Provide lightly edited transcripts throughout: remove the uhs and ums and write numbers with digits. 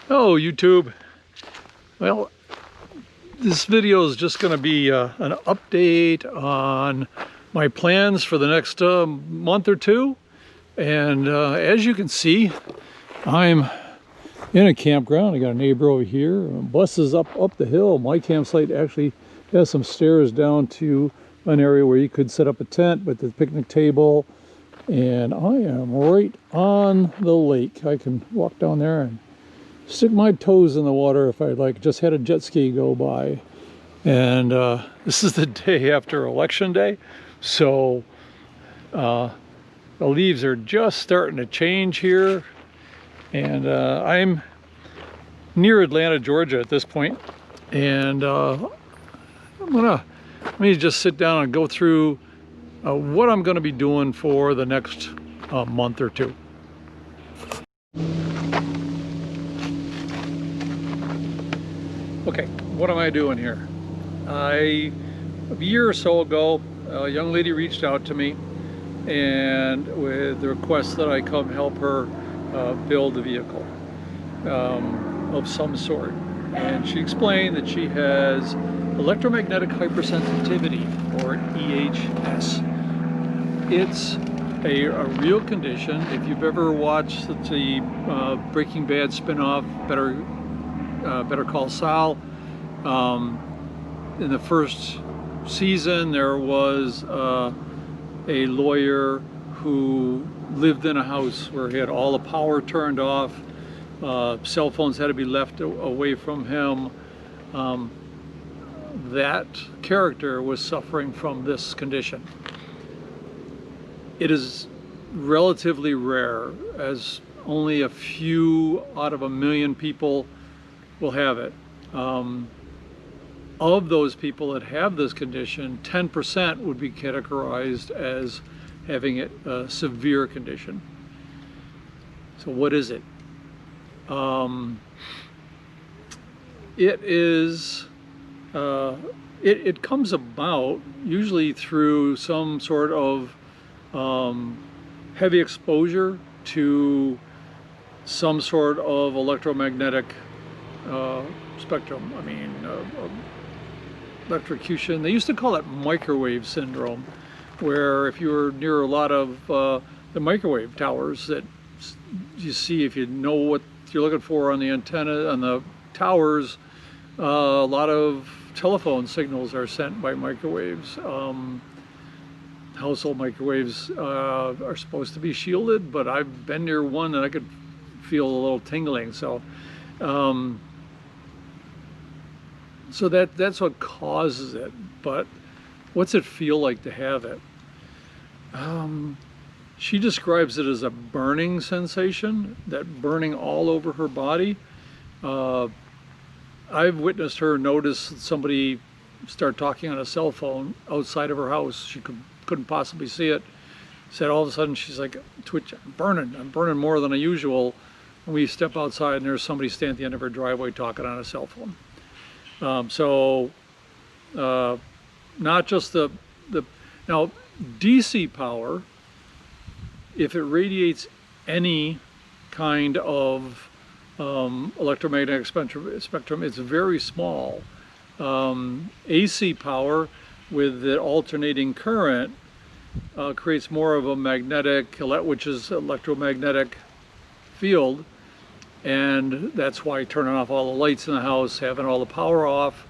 Oh, YouTube. Well, this video is just going to be an update on my plans for the next month or two. And as you can see, I'm in a campground. I got a neighbor over here. Bus is up the hill. My campsite actually has some stairs down to an area where you could set up a tent with the picnic table. And I am right on the lake. I can walk down there and stick my toes in the water if I'd like. Just had a jet ski go by. And this is the day after election day. So the leaves are just starting to change here. And I'm near Atlanta, Georgia at this point. And let me just sit down and go through what I'm going to be doing for the next month or two. Okay, what am I doing here? A year or so ago, a young lady reached out to me and with the request that I come help her build a vehicle of some sort. And she explained that she has electromagnetic hypersensitivity, or EHS. It's a real condition. If you've ever watched the Breaking Bad spinoff, Better Call Saul, in the first season there was a lawyer who lived in a house where he had all the power turned off, cell phones had to be left away from him. That character was suffering from this condition. It is relatively rare, as only a few out of 1 million people will have it. Of those people that have this condition, 10% would be categorized as having a severe condition. So what is it? It comes about usually through some sort of heavy exposure to some sort of electromagnetic spectrum. I mean, electrocution. They used to call it microwave syndrome, where if you were near a lot of the microwave towers that you see, if you know what you're looking for on the antenna, on the towers, a lot of telephone signals are sent by microwaves. Household microwaves are supposed to be shielded, but I've been near one and I could feel a little tingling. So that's what causes it. But what's it feel like to have it? She describes it as a burning sensation, that burning all over her body. I've witnessed her notice somebody start talking on a cell phone outside of her house. She couldn't possibly see it. Said all of a sudden she's like, twitch, I'm burning more than usual. And we step outside and there's somebody standing at the end of her driveway talking on a cell phone. Not just now DC power, if it radiates any kind of electromagnetic spectrum, it's very small. AC power with the alternating current creates more of a magnetic, which is electromagnetic field, and that's why turning off all the lights in the house, having all the power off.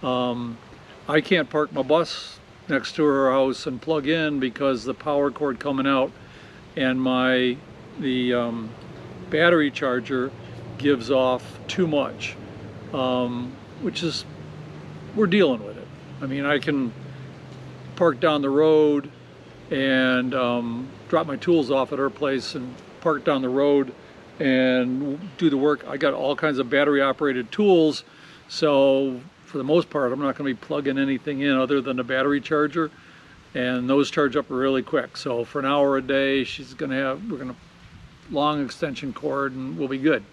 I can't park my bus next to her house and plug in because the power cord coming out and the battery charger gives off too much, which is, we're dealing with it. I mean, I can park down the road and drop my tools off at her place and park down the road and do the work. I got all kinds of battery operated tools, so for the most part I'm not going to be plugging anything in other than a battery charger, and those charge up really quick. So for an hour a day we're going to long extension cord and we'll be good.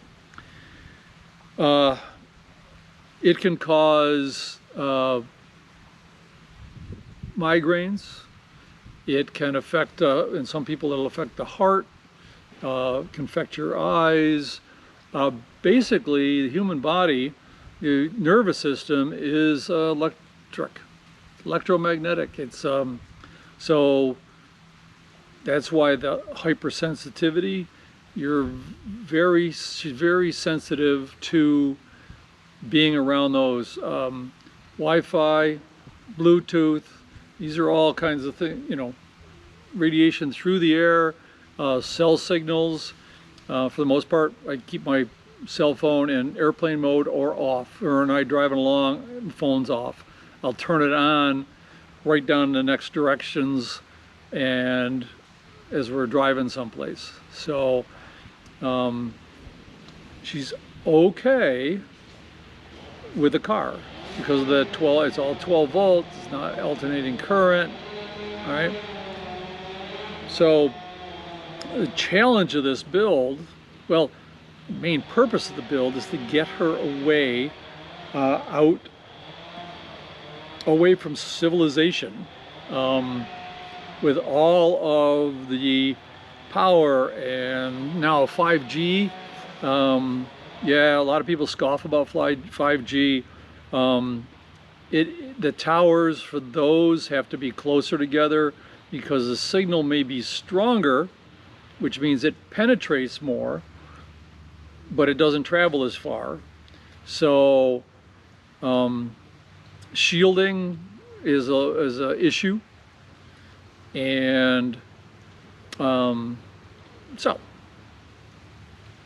It can cause migraines. It can affect, in some people it'll affect the heart. can affect your eyes. Basically, the human body, the nervous system is electromagnetic. It's so that's why the hypersensitivity. She's very sensitive to being around those Wi-Fi, Bluetooth. These are all kinds of things, you know, radiation through the air, cell signals. For the most part, I keep my cell phone in airplane mode or off, or when I driving along, phone's off. I'll turn it on right down the next directions and as we're driving someplace. So she's okay with the car because of the 12, it's all 12 volts, it's not alternating current, all right? So the challenge of this build, well, the main purpose of the build is to get her away, away from civilization, with all of the power and now 5G. Yeah, a lot of people scoff about 5G. The towers for those have to be closer together because the signal may be stronger, which means it penetrates more, but it doesn't travel as far. So shielding is a issue, and so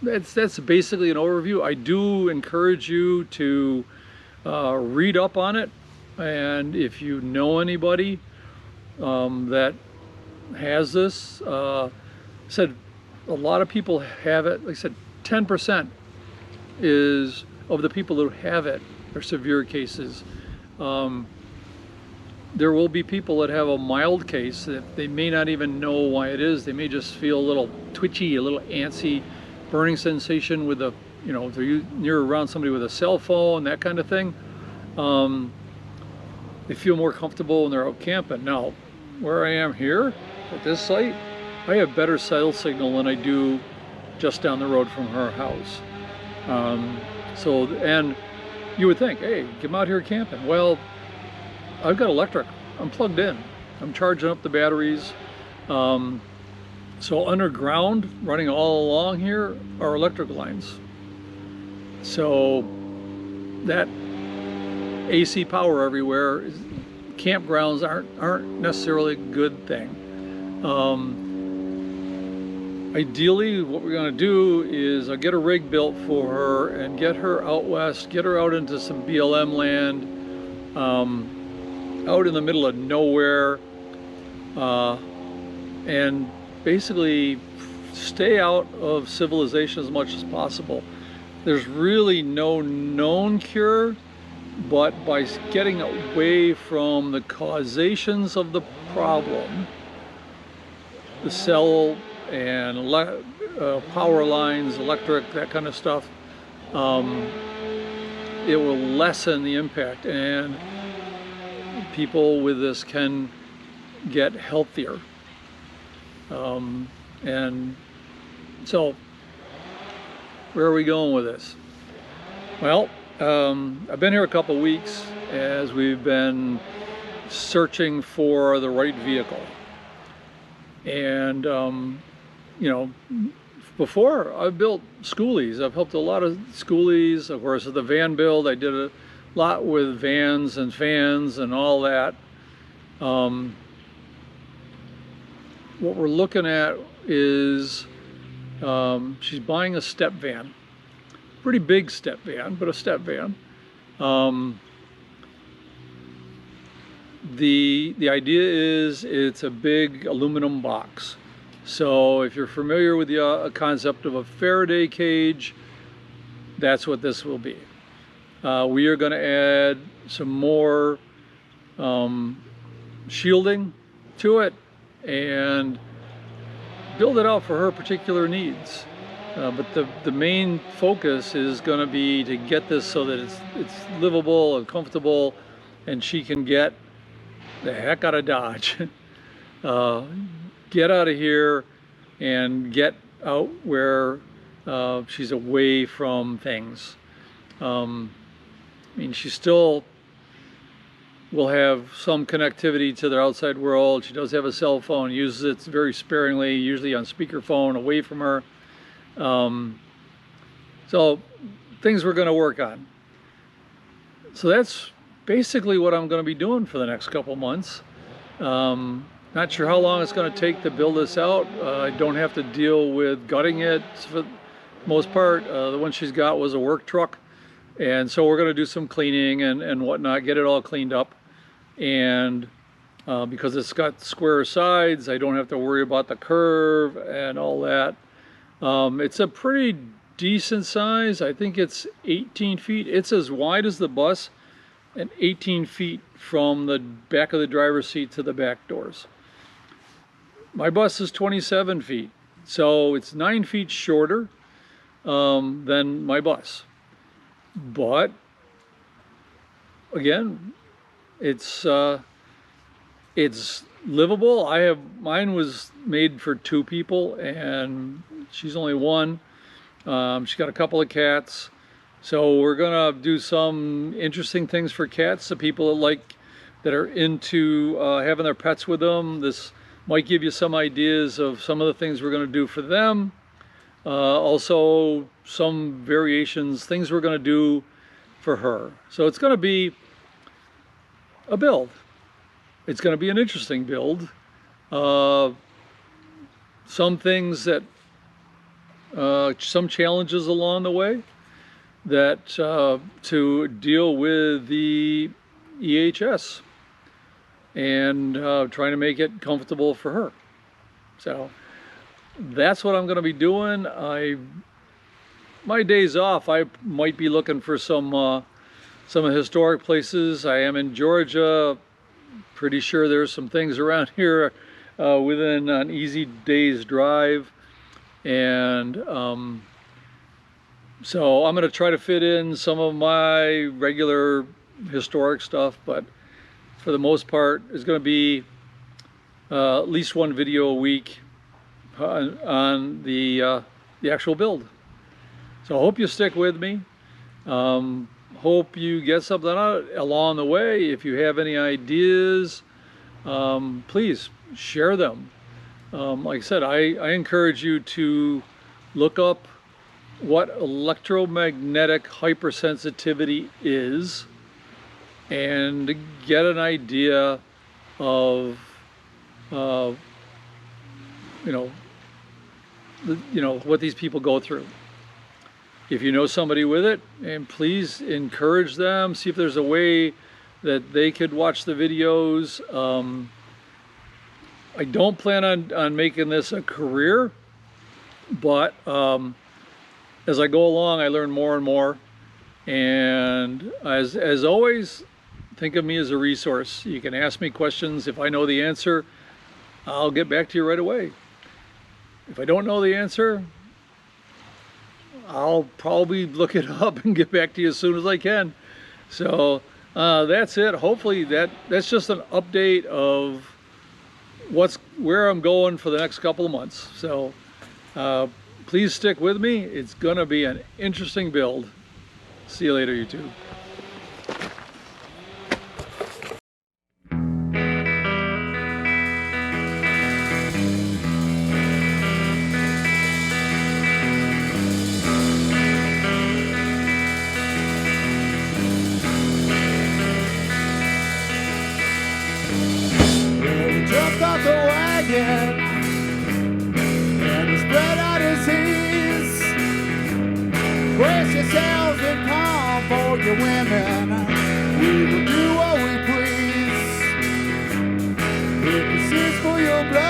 that's basically an overview. I do encourage you to read up on it, and if you know anybody that has this, said a lot of people have it. Like I said, 10% is of the people who have it are severe cases. There will be people that have a mild case that they may not even know why it is. They may just feel a little twitchy, a little antsy, burning sensation with a, you know, if you're around somebody with a cell phone, that kind of thing. They feel more comfortable when they're out camping. Now, where I am here at this site, I have better cell signal than I do just down the road from her house. So, and you would think, hey, come out here camping. Well, I've got electric. I'm plugged in. I'm charging up the batteries. So underground, running all along here, are electric lines. So that AC power everywhere, campgrounds aren't necessarily a good thing. Ideally, what we're going to do is I'll get a rig built for her and get her out west, get her out into some BLM land, out in the middle of nowhere, and basically stay out of civilization as much as possible. There's really no known cure, but by getting away from the causations of the problem, the cell and power lines, electric, that kind of stuff, it will lessen the impact, and people with this can get healthier. And so, where are we going with this? Well, I've been here a couple weeks as we've been searching for the right vehicle. And, you know, before I've built schoolies. I've helped a lot of schoolies. Of course, with the van build, I did a lot with vans and fans and all that. What we're looking at is she's buying a step van. Pretty big step van, but a step van. The idea is it's a big aluminum box. So if you're familiar with the concept of a Faraday cage, that's what this will be. We are going to add some more shielding to it and build it out for her particular needs. But the main focus is going to be to get this so that it's livable and comfortable, and she can get the heck out of Dodge. Get out of here and get out where she's away from things. I mean, she still will have some connectivity to the outside world. She does have a cell phone, uses it very sparingly, usually on speakerphone away from her. So things we're going to work on. So that's basically what I'm going to be doing for the next couple months. Not sure how long it's going to take to build this out. I don't have to deal with gutting it for the most part. The one she's got was a work truck. And so we're going to do some cleaning and whatnot, get it all cleaned up. And because it's got square sides, I don't have to worry about the curve and all that. It's a pretty decent size. I think it's 18 feet. It's as wide as the bus and 18 feet from the back of the driver's seat to the back doors. My bus is 27 feet, so it's 9 feet shorter than my bus. But again, it's livable. Mine was made for 2 people, and she's only 1. She's got a couple of cats, so we're gonna do some interesting things for cats. The people that are into having their pets with them. This might give you some ideas of some of the things we're gonna do for them. Also, some variations, things we're gonna do for her. So it's gonna be a build. It's gonna be an interesting build. Some things that some challenges along the way that to deal with the EHS and trying to make it comfortable for her. So that's what I'm going to be doing. My days off, I might be looking for some historic places. I am in Georgia. Pretty sure there's some things around here within an easy day's drive. And so I'm going to try to fit in some of my regular historic stuff, but for the most part, it's going to be at least one video a week on the actual build. So I hope you stick with me. Hope you get something out along the way. If you have any ideas, please share them. Like I said, I encourage you to look up what electromagnetic hypersensitivity is and get an idea of what these people go through. If you know somebody with it, and please encourage them, see if there's a way that they could watch the videos. I don't plan on making this a career, but as I go along, I learn more and more. And as always, think of me as a resource. You can ask me questions. If I know the answer, I'll get back to you right away. If I don't know the answer, I'll probably look it up and get back to you as soon as I can. So that's it. Hopefully that's just an update of where I'm going for the next couple of months. So please stick with me. It's gonna be an interesting build. See you later, YouTube. Off the wagon and he spread out his hands. Brace yourselves and call for your women. We will do what we please. If this is for your blood.